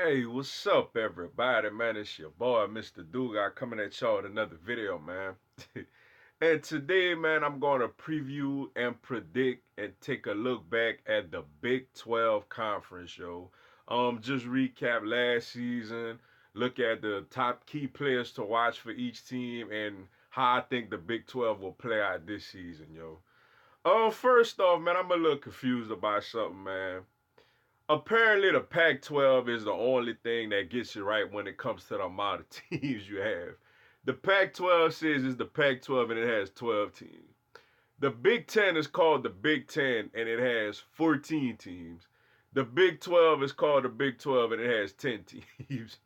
Hey, what's up, everybody? Man, it's your boy, Mr. Duga, coming at y'all with another video, man. And today, man, I'm going to preview and predict and take a look back at the Big 12 Conference, yo. Just recap last season, look at the top key players to watch for each team, and how I think the Big 12 will play out this season, yo. First off, man, I'm a little confused about something, man. Apparently the Pac-12 is the only thing that gets you right when it comes to the amount of teams you have. The Pac-12 says it's the Pac-12 and it has 12 teams. The Big Ten is called the Big Ten and it has 14 teams. The Big 12 is called the Big 12 and it has 10 teams.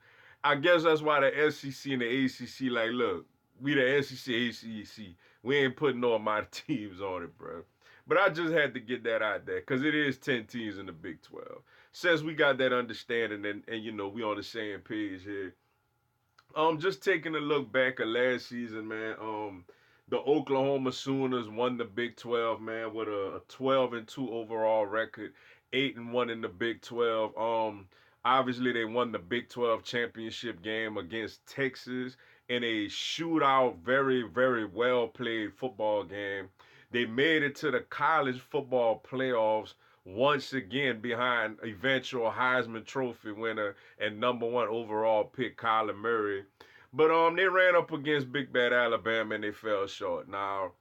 I guess that's why the SEC and the ACC like, look, we the SEC, ACC. We ain't putting no amount of teams on it, bro. But I just had to get that out there because it is 10 teams in the Big 12. Since we got that understanding and you know, we on the same page here. Just taking a look back at last season, man. The Oklahoma Sooners won the Big 12, man, with a 12-2 overall record, 8-1 in the Big 12. Obviously they won the Big 12 championship game against Texas in a shootout, very, very well played football game. They made it to the college football playoffs once again behind eventual Heisman Trophy winner and #1 overall pick Kyler Murray. But they ran up against Big Bad Alabama and they fell short. Now,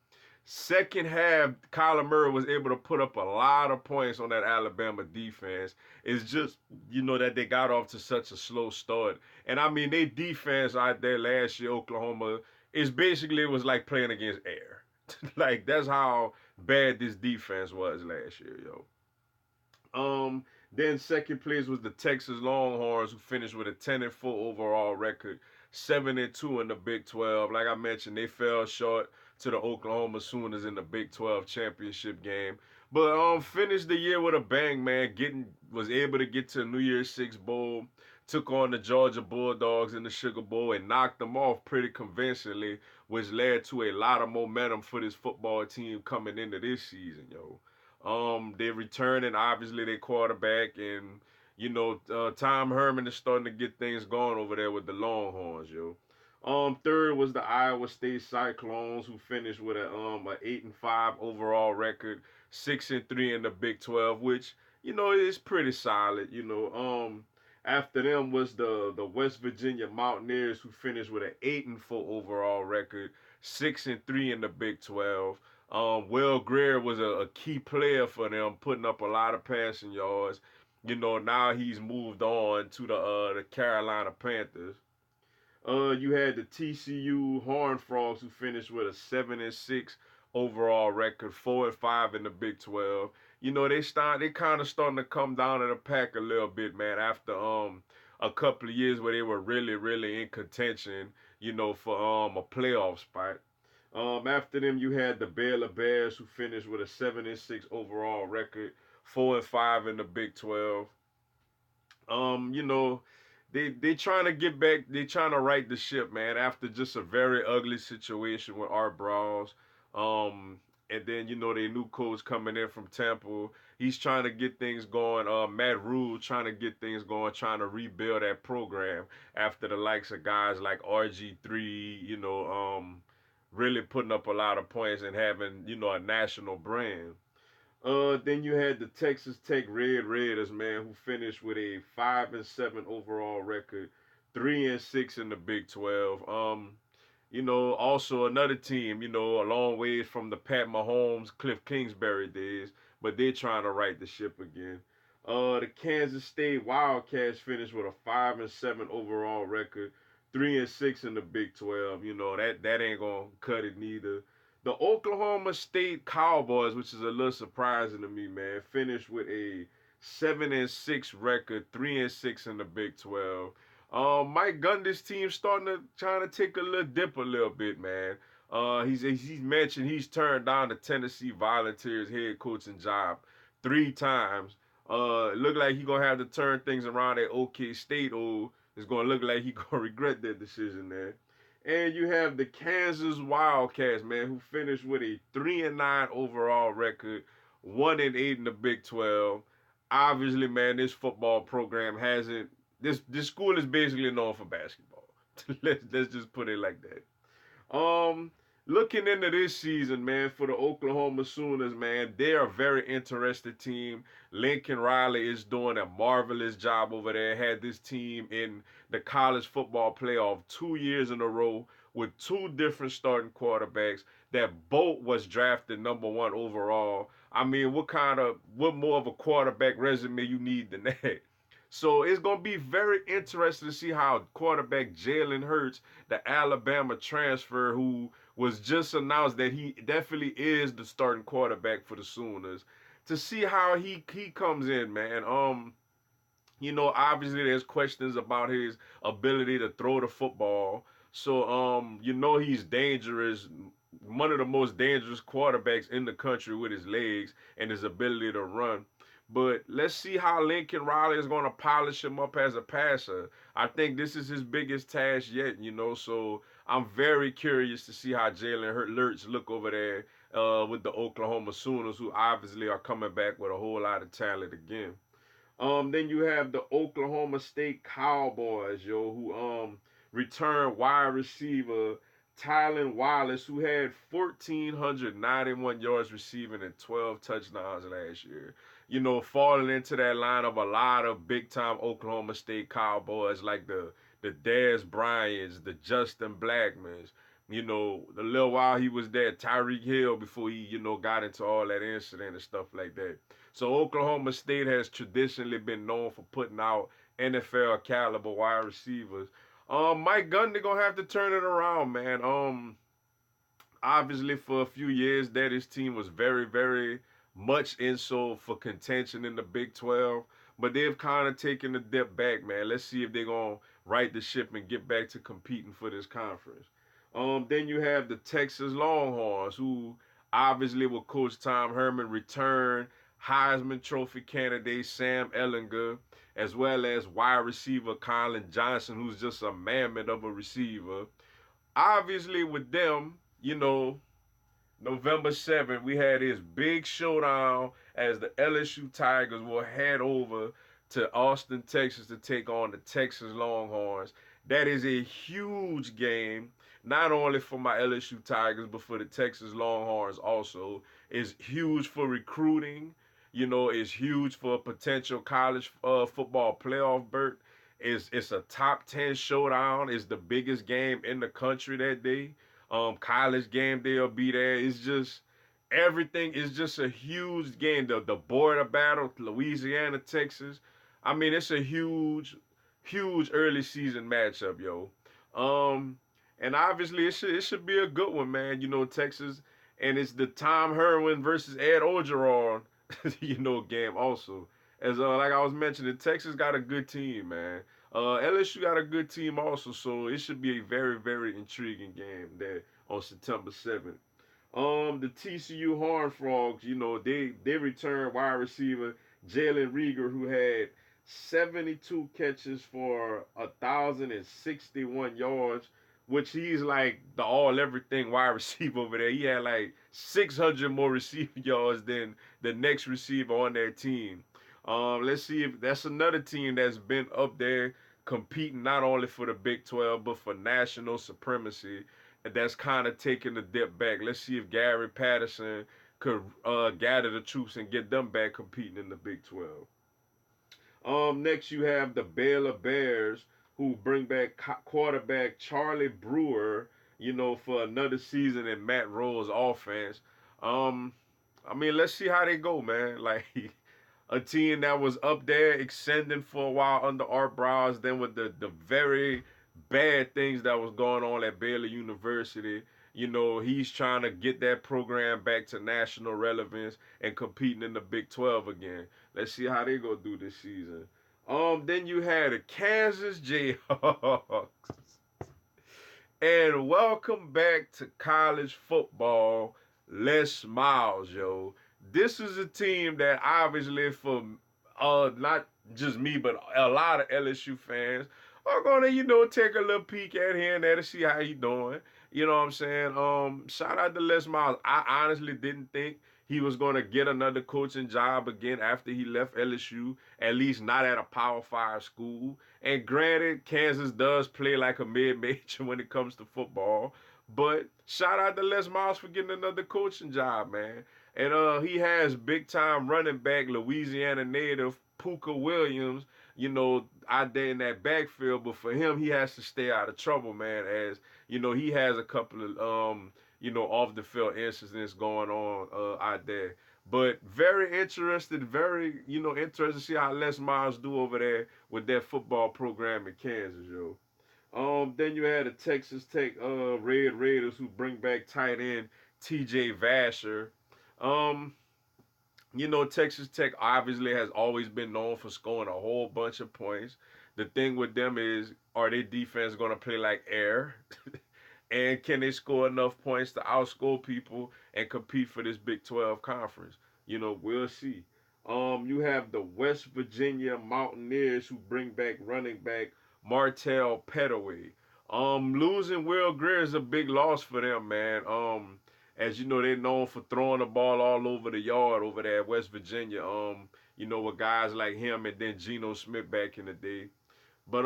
second half, Kyler Murray was able to put up a lot of points on that Alabama defense. It's just, you know, that they got off to such a slow start. And I mean, their defense out there last year, Oklahoma, is basically, it was like playing against air. Like, that's how bad this defense was last year, yo. Then second place was the Texas Longhorns, who finished with a 10-4 overall record, 7-2 in the Big 12. Like I mentioned, they fell short to the Oklahoma Sooners in the Big 12 championship game, but finished the year with a bang, man. Was able to get to the New Year's Six Bowl, took on the Georgia Bulldogs in the Sugar Bowl and knocked them off pretty convincingly, which led to a lot of momentum for this football team coming into this season, yo. They're returning, obviously, their quarterback, and you know, Tom Herman is starting to get things going over there with the Longhorns, yo. Third was the Iowa State Cyclones, who finished with a 8-5 overall record, 6-3 in the Big 12, which you know is pretty solid. You know, after them was the West Virginia Mountaineers, who finished with an 8-4 overall record, 6-3 in the Big 12. Will Greer was a key player for them, putting up a lot of passing yards. You know, now he's moved on to the Carolina Panthers. You had the TCU Horned Frogs, who finished with a 7-6 overall record, 4-5 in the Big 12. You know, they kind of starting to come down in the pack a little bit, man. After a couple of years where they were really, really in contention, you know, for a playoff spot. After them, you had the Baylor Bears, who finished with a 7-6 overall record, 4-5 in the Big 12. You know, they trying to get back. They trying to right the ship, man. After just a very ugly situation with Art Browse, and then you know their new coach coming in from Temple. He's trying to get things going. Matt Rule trying to get things going, trying to rebuild that program after the likes of guys like RG3. You know, really putting up a lot of points and having, you know, a national brand. Then you had the Texas Tech Red Raiders, man, who finished with a 5-7 overall record, 3-6 in the Big 12. You know, also another team, you know, a long ways from the Pat Mahomes, Cliff Kingsbury days, but they're trying to right the ship again. The Kansas State Wildcats finished with a 5-7 overall record, 3-6 in the Big 12. You know, that ain't gonna cut it neither. The Oklahoma State Cowboys, which is a little surprising to me, man, finished with a 7-6 record, 3-6 in the Big 12. Mike Gundy's team starting to trying to take a little dip a little bit, man. He's mentioned he's turned down the Tennessee Volunteers head coaching job 3 times. It look like he gonna have to turn things around at OK State, or it's gonna look like he gonna regret that decision there. And you have the Kansas Wildcats, man, who finished with a 3-9 overall record, 1-8 in the Big 12. Obviously, man, this football program hasn't this school is basically known for basketball. Let's just put it like that. Um, Looking into this season, man, for the Oklahoma Sooners, man, they're a very interested team. Lincoln Riley is doing a marvelous job over there. Had this team in the college football playoff 2 years in a row with two different starting quarterbacks that both was drafted #1 overall. I mean, what more of a quarterback resume you need than that? So it's gonna be very interesting to see how quarterback Jalen Hurts, the Alabama transfer, who was just announced that he definitely is the starting quarterback for the Sooners, to see how he comes in, man. Obviously there's questions about his ability to throw the football. So, he's dangerous, one of the most dangerous quarterbacks in the country with his legs and his ability to run. But let's see how Lincoln Riley is going to polish him up as a passer. I think this is his biggest task yet. So I'm very curious to see how Jalen Hurts look over there with the Oklahoma Sooners, who obviously are coming back with a whole lot of talent again. Then you have the Oklahoma State Cowboys, who returned wide receiver Tylen Wallace, who had 1,491 yards receiving and 12 touchdowns last year. Falling into that line of a lot of big time Oklahoma State Cowboys like the Dez Bryants, the Justin Blackmans. The little while he was there, Tyreek Hill, before he, got into all that incident and stuff like that. So Oklahoma State has traditionally been known for putting out NFL caliber wide receivers. Mike Gundy gonna have to turn it around, man. Obviously for a few years that his team was very, very much in so for contention in the Big 12, but they've kind of taken a dip back, man. Let's see if they're gonna right the ship and get back to competing for this conference. Then you have the Texas Longhorns, who obviously will Coach Tom Herman return Heisman Trophy candidate Sam Ehlinger, as well as wide receiver Colin Johnson, who's just a mammoth of a receiver. Obviously, with them, November 7th, we had this big showdown as the LSU Tigers will head over to Austin, Texas to take on the Texas Longhorns. That is a huge game, not only for my LSU Tigers, but for the Texas Longhorns also. It's huge for recruiting. It's huge for a potential college football playoff berth. It's a top 10 showdown. It's the biggest game in the country that day. College game day will be there. It's just everything is just a huge game. The border battle, Louisiana, Texas. I mean, it's a huge, huge early season matchup, yo. And obviously it should be a good one, man. Texas, and it's the Tom Herman versus Ed Orgeron, game also. As like I was mentioning, Texas got a good team, man. LSU got a good team also, so it should be a very, very intriguing game there on September 7th. The TCU Horned Frogs, they returned wide receiver Jalen Rieger, who had 72 catches for 1,061 yards, which he's like the all everything wide receiver over there. He had like 600 more receiving yards than the next receiver on their team. Let's see if that's another team that's been up there competing not only for the Big 12 but for national supremacy, and that's kind of taking a dip back. Let's see if Gary Patterson could gather the troops and get them back competing in the Big 12. Next you have the Baylor Bears, who bring back quarterback Charlie Brewer, for another season in Matt Rowe's offense. Um, I mean, let's see how they go, man. Like a team that was up there extending for a while under Art Browse, then with the very bad things that was going on at Baylor University. He's trying to get that program back to national relevance and competing in the Big 12 again. Let's see how they go do this season. Then you had the Kansas Jayhawks. And welcome back to college football, Les Miles, yo. This is a team that obviously for not just me, but a lot of LSU fans are gonna, take a little peek at here and there to see how he doing. You know what I'm saying? Shout out to Les Miles. I honestly didn't think he was going to get another coaching job again after he left LSU, at least not at a Power 5 school. And granted, Kansas does play like a mid-major when it comes to football. But shout out to Les Miles for getting another coaching job, man. And he has big time running back Louisiana native Puka Williams, out there in that backfield. But for him, he has to stay out of trouble, man. As he has a couple of off the field incidents going on out there. But very interested, very interested to see how Les Miles do over there with that football program in Kansas, yo. Then you had the Texas Tech Red Raiders who bring back tight end T.J. Vasher. Um, Texas Tech obviously has always been known for scoring a whole bunch of points. The thing with them is, are their defense going to play like air? And can they score enough points to outscore people and compete for this Big 12 conference? We'll see. You have the West Virginia Mountaineers who bring back running back Martell Pettaway. Losing Will Greer is a big loss for them, man. As you know, they're known for throwing the ball all over the yard over there at West Virginia. With guys like him and then Geno Smith back in the day. But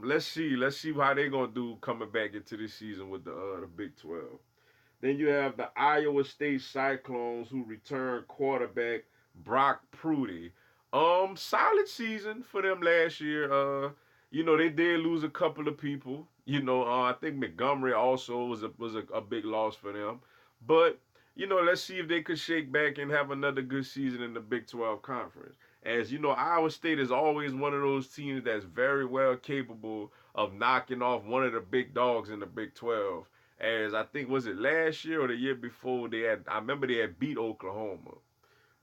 let's see how they gonna do coming back into this season with the Big 12. Then you have the Iowa State Cyclones who return quarterback Brock Prudy. Solid season for them last year. They did lose a couple of people. I think Montgomery also was a big loss for them. But let's see if they could shake back and have another good season in the Big 12 conference. As Iowa State is always one of those teams that's very well capable of knocking off one of the big dogs in the Big 12. As I think, was it last year or the year before, I remember they had beat Oklahoma.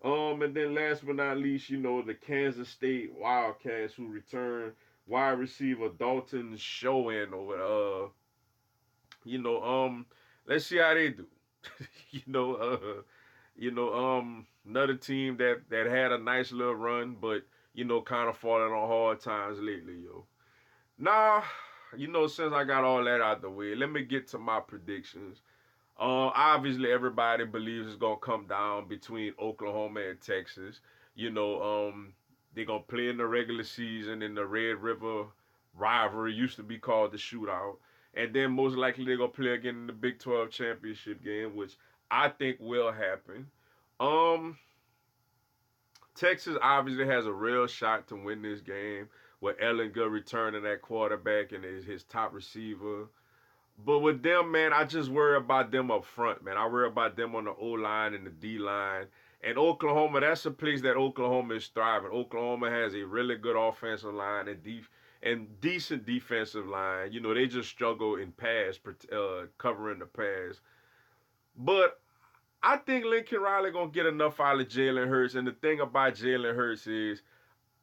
And then last but not least, the Kansas State Wildcats who return wide receiver Dalton Schoen over let's see how they do. you know, another team that had a nice little run, but kind of falling on hard times lately, yo. Now, since I got all that out the way, let me get to my predictions. Obviously, everybody believes it's gonna come down between Oklahoma and Texas. They're gonna play in the regular season in the Red River rivalry, used to be called the Shootout, and then most likely they're gonna play again in the Big 12 championship game, which I think will happen. Um, Texas obviously has a real shot to win this game with Ellinger returning that quarterback and his top receiver. But with them, man, I just worry about them up front, man. I worry about them on the O line and the D line. And Oklahoma, that's a place that Oklahoma is thriving. Oklahoma has a really good offensive line and decent defensive line. They just struggle in covering the pass. But I think Lincoln Riley gonna get enough out of Jalen Hurts. And the thing about Jalen Hurts is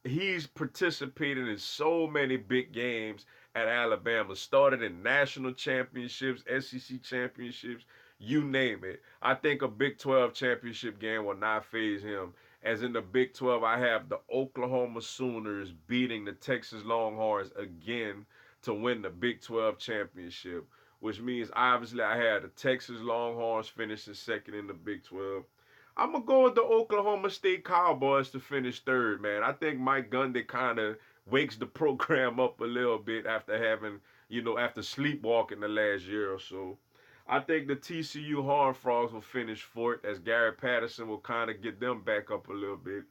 he's participated in so many big games at Alabama. Started in national championships, SEC championships, you name it. I think a Big 12 championship game will not faze him. As in the Big 12, I have the Oklahoma Sooners beating the Texas Longhorns again to win the Big 12 championship, which means obviously I had the Texas Longhorns finishing second in the Big 12. I'm going to go with the Oklahoma State Cowboys to finish third, man. I think Mike Gundy kind of wakes the program up a little bit after having, after sleepwalking the last year or so. I think the TCU Horned Frogs will finish fourth as Gary Patterson will kind of get them back up a little bit.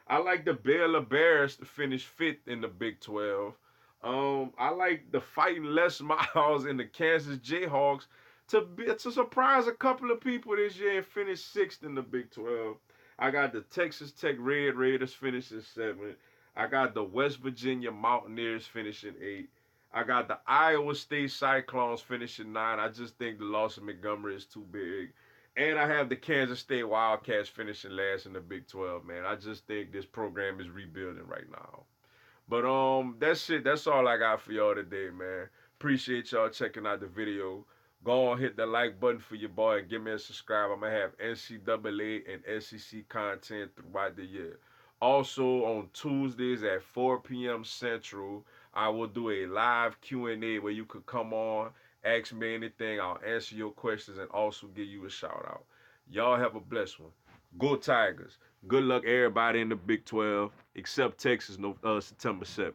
I like the Baylor Bears to finish fifth in the Big 12. I like the Fighting Les Miles and the Kansas Jayhawks to surprise a couple of people this year and finish sixth in the Big 12. I got the Texas Tech Red Raiders finishing seventh. I got the West Virginia Mountaineers finishing eighth. I got the Iowa State Cyclones finishing ninth. I just think the loss of Montgomery is too big. And I have the Kansas State Wildcats finishing last in the Big 12, man. I just think this program is rebuilding right now. But that's it. That's all I got for y'all today, man. Appreciate y'all checking out the video. Go on, hit the like button for your boy and give me a subscribe. I'm going to have NCAA and SEC content throughout the year. Also, on Tuesdays at 4 p.m. Central, I will do a live Q&A where you could come on, ask me anything. I'll answer your questions and also give you a shout out. Y'all have a blessed one. Go Tigers. Good luck everybody in the Big 12 except Texas, September 7th.